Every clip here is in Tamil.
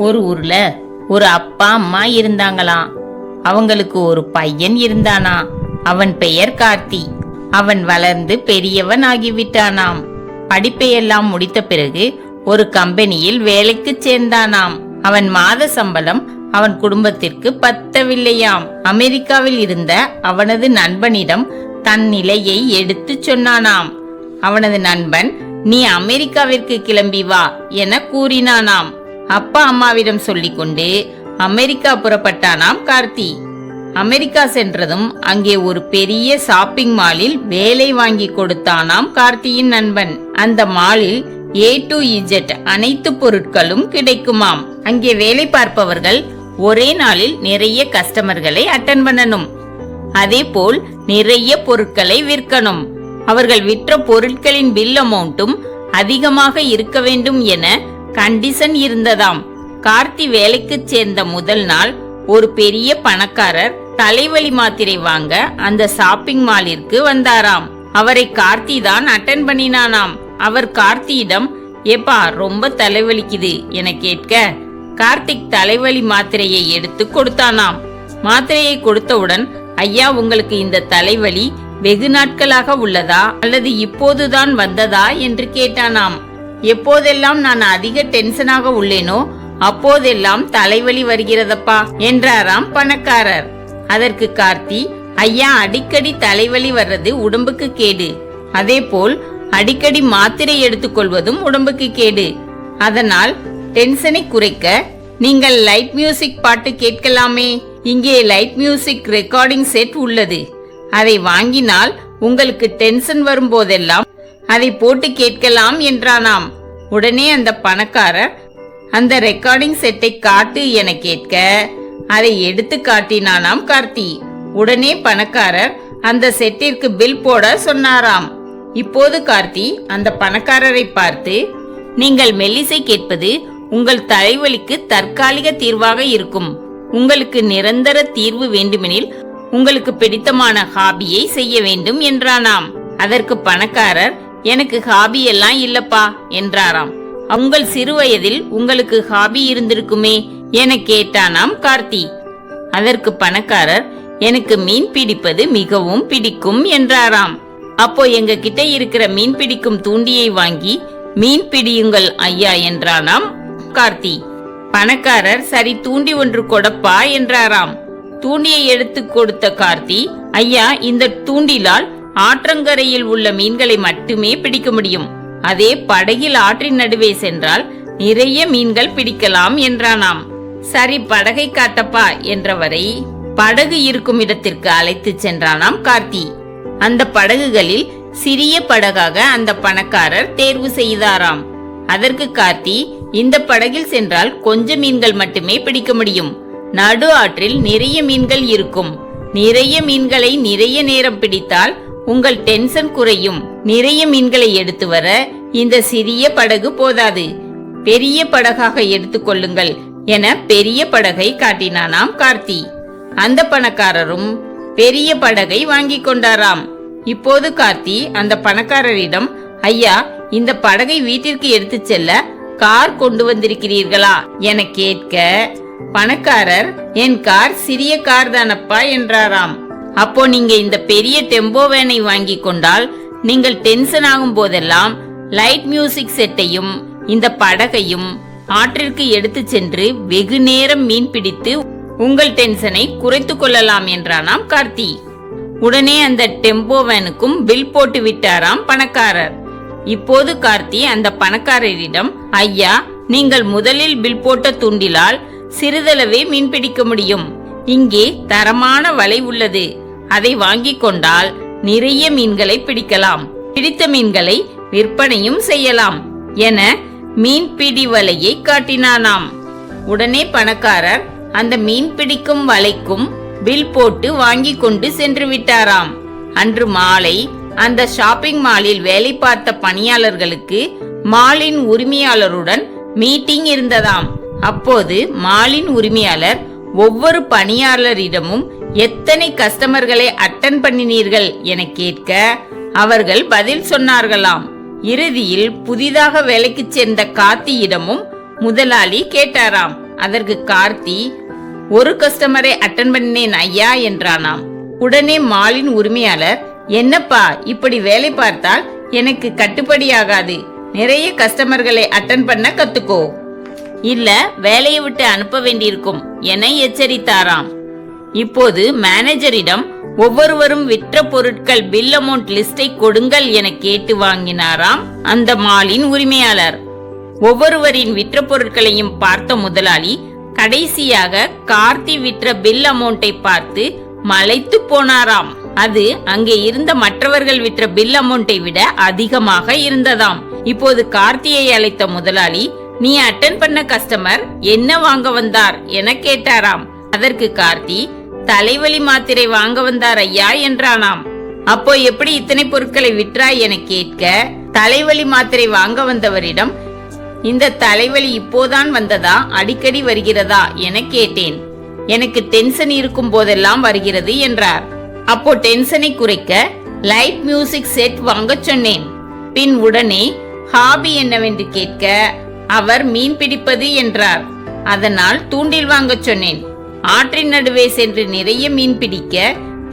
ஒரு ஊர்ல ஒரு அப்பா அம்மா இருந்தாங்களாம். அவங்களுக்கு ஒரு பையன் இருந்தானா. அவன் பெயர் கார்த்தி. அவன் வளர்ந்து பெரியவன் ஆகிவிட்டானாம். படிப்பையெல்லாம் முடித்த பிறகு ஒரு கம்பெனியில் வேலைக்கு சேர்ந்தானாம். அவன் மாத சம்பளம் அவன் குடும்பத்திற்கு பத்தவில்லையாம். அமெரிக்காவில் இருந்த அவனது நண்பனிடம் தன் நிலையை எடுத்து சொன்னானாம். அவனது நண்பன், நீ அமெரிக்காவிற்கு கிளம்பி வா என கூறினானாம். அப்பா அம்மாவிடம் சொல்லிக்கொண்டு அமெரிக்கா புறப்பட்டானாம் கார்த்தி. அமெரிக்கா சென்றதும் அங்கே ஒரு பெரிய ஷாப்பிங் மாலில் வேலை வாங்கி கொடுத்தானாம் கார்த்தியின் நண்பன். அந்த மாலில் A to Z அனைத்து பொருட்களும் கிடைக்குமாம். அங்கே வேலை பார்ப்பவர்கள் ஒரே நாளில் நிறைய கஸ்டமர்களை அட்டெண்ட் பண்ணணும். அதே போல் நிறைய பொருட்களை விற்கணும். அவர்கள் விற்ற பொருட்களின் பில் அமௌண்ட்டும் அதிகமாக இருக்க வேண்டும் என கண்டிஷன் இருந்ததாம். கார்த்தி வேலைக்கு சேர்ந்த முதல் நாள் ஒரு பெரிய பணக்காரர் தலைவலி மாத்திரை வாங்க அந்த ஷாப்பிங் மாலிற்கு வந்தாராம். அவரை கார்த்தி தான் அட்டெண்ட் பண்ணினானாம். அவர் கார்த்தியிடம், ஏப்பா ரொம்ப தலைவலிக்குது என கேட்க, கார்த்திக் தலைவலி மாத்திரையை எடுத்து கொடுத்தானாம். மாத்திரையை கொடுத்தவுடன், ஐயா உங்களுக்கு இந்த தலைவலி வெகு நாட்களாக உள்ளதா அல்லது இப்போதுதான் வந்ததா என்று கேட்டானாம். எப்போதெல்லாம் நான் அதிக டென்ஷனாக உள்ளேனோ அப்போதெல்லாம் தலைவலி வருகிறதப்பா என்றாராம் பணக்காரர். அதற்கு கார்த்தி, ஐயா அடிக்கடி தலைவலி வர்றது உடம்புக்கு கேடு. அதே போல் அடிக்கடி மாத்திரை எடுத்துக்கொள்வதும் உடம்புக்கு கேடு. அதனால் டென்ஷனை குறைக்க நீங்கள் லைட் மியூசிக் பாட்டு கேட்கலாமே. இங்கே லைட் மியூசிக் ரெக்கார்டிங் செட் உள்ளது. அதை வாங்கினால் உங்களுக்கு டென்ஷன் வரும் போதெல்லாம் அதை போட்டு கேட்கலாம் என்றானாம். உடனே அந்த பணக்காரர், அந்த ரெக்கார்டிங் செட்டை காட்டு என கேட்க அதை எடுத்து காட்டினானாம் கார்த்தி. உடனே பணக்காரர் அந்த செட்டிற்கு பில் போட சொன்னாராம். இப்போது கார்த்தி அந்த பணக்காரரை பார்த்து, நீங்கள் மெல்லிசை கேட்பது உங்கள் தலைவலிக்கு தற்காலிக தீர்வாக இருக்கும். உங்களுக்கு நிரந்தர தீர்வு வேண்டுமெனில் உங்களுக்கு பிடித்தமான ஹாபியை செய்ய வேண்டும் என்றானாம். அதற்கு பணக்காரர், எனக்கு ஹாபி எல்லாம் இல்லப்பா என்றாராம். உங்கள் சிறு வயதில் உங்களுக்கு ஹாபி இருந்திருக்குமே என கேட்டானாம் கார்த்தி. அதற்கு பணக்காரர், எனக்கு மீன் பிடிப்பது மிகவும் பிடிக்கும் என்றாராம். அப்போ எங்க கிட்ட இருக்கிற மீன் பிடிக்கும் தூண்டியை வாங்கி மீன் பிடியுங்கள் ஐயா என்றானாம் கார்த்தி. பணக்காரர், சரி தூண்டி ஒன்று கொடுப்பா என்றாராம். தூண்டியை எடுத்து கொடுத்த கார்த்தி, ஐயா இந்த தூண்டிலால் ஆற்றங்கரையில் உள்ள மீன்களை மட்டுமே பிடிக்க முடியும். அதே படகில் ஆற்றின் நடுவே சென்றால் நிறைய மீன்கள் பிடிக்கலாம் என்றானாம். சரி படகை காட்டப்பா என்றவரை படகு இருக்கும் இடத்திற்கு அழைத்து சென்றானாம் கார்த்தி. அந்த படகுகளில் சிறிய படகாக அந்த பணக்காரர் தேர்வு செய்தாராம். அதற்கு கார்த்தி, இந்த படகில் சென்றால் கொஞ்சம் மீன்கள் மட்டுமே பிடிக்க முடியும். நடு ஆற்றில் நிறைய மீன்கள் இருக்கும். நிறைய மீன்களை நிறைய நேரம் பிடித்தால் உங்கள் டென்ஷன் குறையும். நிறைய மீன்களை எடுத்து வர இந்த சிறிய படகு போதாது. பெரிய படகாக எடுத்துக்கொள்ளுங்கள் என பெரிய படகை காட்டினானாம் கார்த்தி. அந்த பணக்காரரும் பெரிய படகை வாங்கி கொண்டாராம். இப்போது கார்த்தி அந்த பணக்காரரிடம், ஐயா இந்த படகை வீட்டிற்கு எடுத்து செல்ல கார் கொண்டு வந்திருக்கிறீர்களா என கேட்க, பணக்காரர், என் கார் சிறிய கார் தானப்பா என்றாராம். அப்போ நீங்க இந்த பெரிய டெம்போ வேனை வாங்கி கொண்டால் நீங்கள் டென்ஷன் ஆகும் போதெல்லாம் லைட் மியூசிக் செட்டையும் இந்த படகையும் ஆற்றிற்கு எடுத்து சென்று வெகு நேரம் மீன் பிடித்து உங்கள் டென்ஷனை குறைத்து கொள்ளலாம் என்றானாம் கார்த்தி. உடனே அந்த டெம்போ வேனுக்கும் பில் போட்டு விட்டாராம் பணக்காரர். இப்போது கார்த்தி அந்த பணக்காரரிடம், ஐயா நீங்கள் முதலில் பில் போட்ட தூண்டிலால் சிறிதளவே மீன் பிடிக்க முடியும். இங்கே தரமான வலை உள்ளது. அதை வாங்கி கொண்டால் நிறைய மீன்களை பிடிக்கலாம். பிடித்த மீன்களை விற்பனையும் செய்யலாம் என மீன் பிடி வலையை காட்டினானாம். உடனே பணக்காரர் அந்த மீன் பிடிக்கும் வலைக்கும் பில் போட்டு வாங்கி கொண்டு சென்று விட்டாராம். அன்று மாலை அந்த ஷாப்பிங் மாலில் வேலை பார்த்த பணியாளர்களுக்கு மாலின் உரிமையாளருடன் மீட்டிங் இருந்ததாம். அப்போது மாலின் உரிமையாளர் ஒவ்வொரு பணியாளரிடமும் எத்தனை கஸ்டமர்களை அட்டெண்ட் பண்ணினீர்கள் என கேட்க அவர்கள் பதில் சொன்னார்களாம். இறுதியில் புதிதாக வேலைக்கு சேர்ந்த கார்த்தியிடமும் முதலாளி கேட்டாராம், அதற்கு கார்த்தி, ஒரு கஸ்டமரை அட்டன் பண்ணேன் ஐயா என்றானாம். உடனே மாலின் உரிமையாளர், என்னப்பா இப்படி வேலை பார்த்தால் எனக்கு கட்டுப்படியாகாது, நிறைய கஸ்டமர்களை அட்டன் பண்ண கத்துக்கோ, இல்ல வேலையை விட்டு அனுப்ப வேண்டியிருக்கும் என எச்சரித்தாராம். இப்போது மேனேஜரிடம் ஒவ்வொருவரும் விற்ற பொருட்கள் பில் அமௌண்ட் லிஸ்டை கொடுங்கள் என கேட்டு வாங்கினாராம் அந்த மாலின் உரிமையாளர். ஒவ்வொருவரின் விற்ற பொருட்களையும் பார்த்த முதலாளி கடைசியாக கார்த்தி விற்ற பில் அமௌண்டை பார்த்து மலைத்து போனாராம். அது அங்கே இருந்த மற்றவர்கள் விற்ற பில் அமௌண்டை விட அதிகமாக இருந்ததாம். இப்போது கார்த்தியை அழைத்த முதலாளி, நீ அட்டன் பண்ண கஸ்டமர் என்ன வாங்க வந்தார் என கேட்டாராம். அதற்கு கார்த்தி, தலைவலி மாத்திரை வாங்க வந்தார் ஐயா என்றானாம். அப்போ எப்படி இத்தனை பொருட்களை விற்றாய் என கேட்க, தலைவலி மாத்திரை வாங்க வந்தவரிடம், இந்த தலைவலி இப்போதான் வந்ததா அடிக்கடி வருகிறதா என கேட்டேன், எனக்கு டென்ஷன் இருக்கும் போதெல்லாம் வருகிறது என்றார். அப்போ டென்ஷனை குறைக்க லைட் மியூசிக் செட் வாங்க சொன்னேன். பின் உடனே ஹாபி என்னவென்று கேட்க அவர் மீன் பிடிப்பது என்றார். அதனால் தூண்டில் வாங்க சொன்னேன். ஆற்றின் நடுவே சென்று நிறைய மீன் பிடிக்க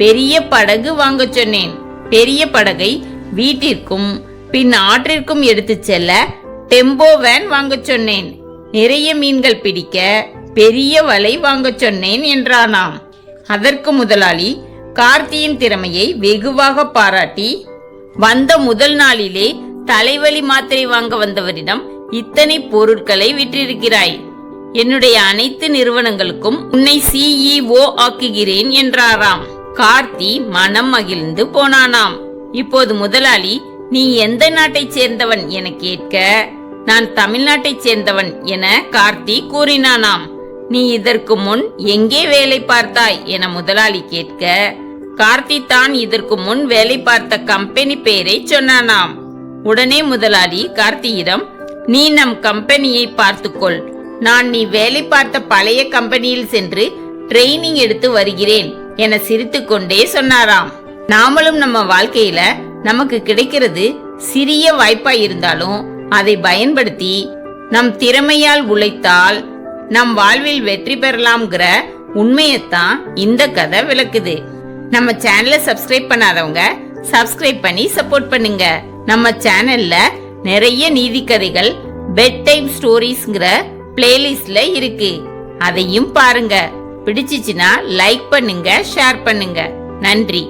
பெரிய படகு வாங்க சொன்னேன். பெரிய படகை வீட்டிற்கும் பின் ஆற்றிற்கும் எடுத்து செல்ல டெம்போ வேன் வாங்க சொன்னேன். நிறைய மீன்கள் பிடிக்க பெரிய வலை வாங்க சொன்னேன் என்றானாம். அதற்கு முதலாளி கார்த்தியின் திறமையை வெகுவாக பாராட்டி, வந்த முதல் நாளிலே தலைவலி மாத்திரை வாங்க வந்தவரிடம் இத்தனை பொருட்களை விற்றிருக்கிறாய், என்னுடைய அனைத்து நிறுவனங்களுக்கும் உன்னை CEO ஆக்குகிறேன் என்றாராம். கார்த்தி மனம் மகிழ்ந்து போனானாம். இப்போது முதலாளி, நீ எந்த நாட்டை சேர்ந்தவன் என கேட்க, நான் தமிழ்நாட்டை சேர்ந்தவன் என கார்த்தி கூறினானாம். நீ இதற்கு முன் எங்கே வேலை பார்த்தாய் என முதலாளி கேட்க, கார்த்தி தான் இதற்கு முன் வேலை பார்த்த கம்பெனி பெயரை சொன்னானாம். உடனே முதலாளி கார்த்தியிடம், நீ நம் கம்பெனியை பார்த்துக்கொள், நான் நீ வேலை பார்த்த பழைய கம்பெனியில் சென்று ட்ரெய்னிங் எடுத்து வருகிறேன் என சிரித்து கொண்டே சொன்னாராம். நாமளும் நம்ம வாழ்க்கையில நமக்கு கிடைக்கிறது சிறிய வாய்ப்பா இருந்தாலும் அதை பயன்படுத்தி நம் திறமையால் உழைத்தால் நம் வாழ்வில் வெற்றி பெறலாம்ங்கிற உண்மையத்தான் இந்த கதை விளக்குது. நம்ம சேனலை சப்ஸ்கிரைப் பண்ணாதவங்க சப்ஸ்கிரைப் பண்ணி சப்போர்ட் பண்ணுங்க. நம்ம சேனல்ல நிறைய நீதி கதைகள், பெட் டைம் ஸ்டோரிஸ்ங்கிற பிளேலிஸ்ட்ல இருக்கு, அதையும் பாருங்க. பிடிச்சிச்சுன்னா லைக் பண்ணுங்க, ஷேர் பண்ணுங்க. நன்றி.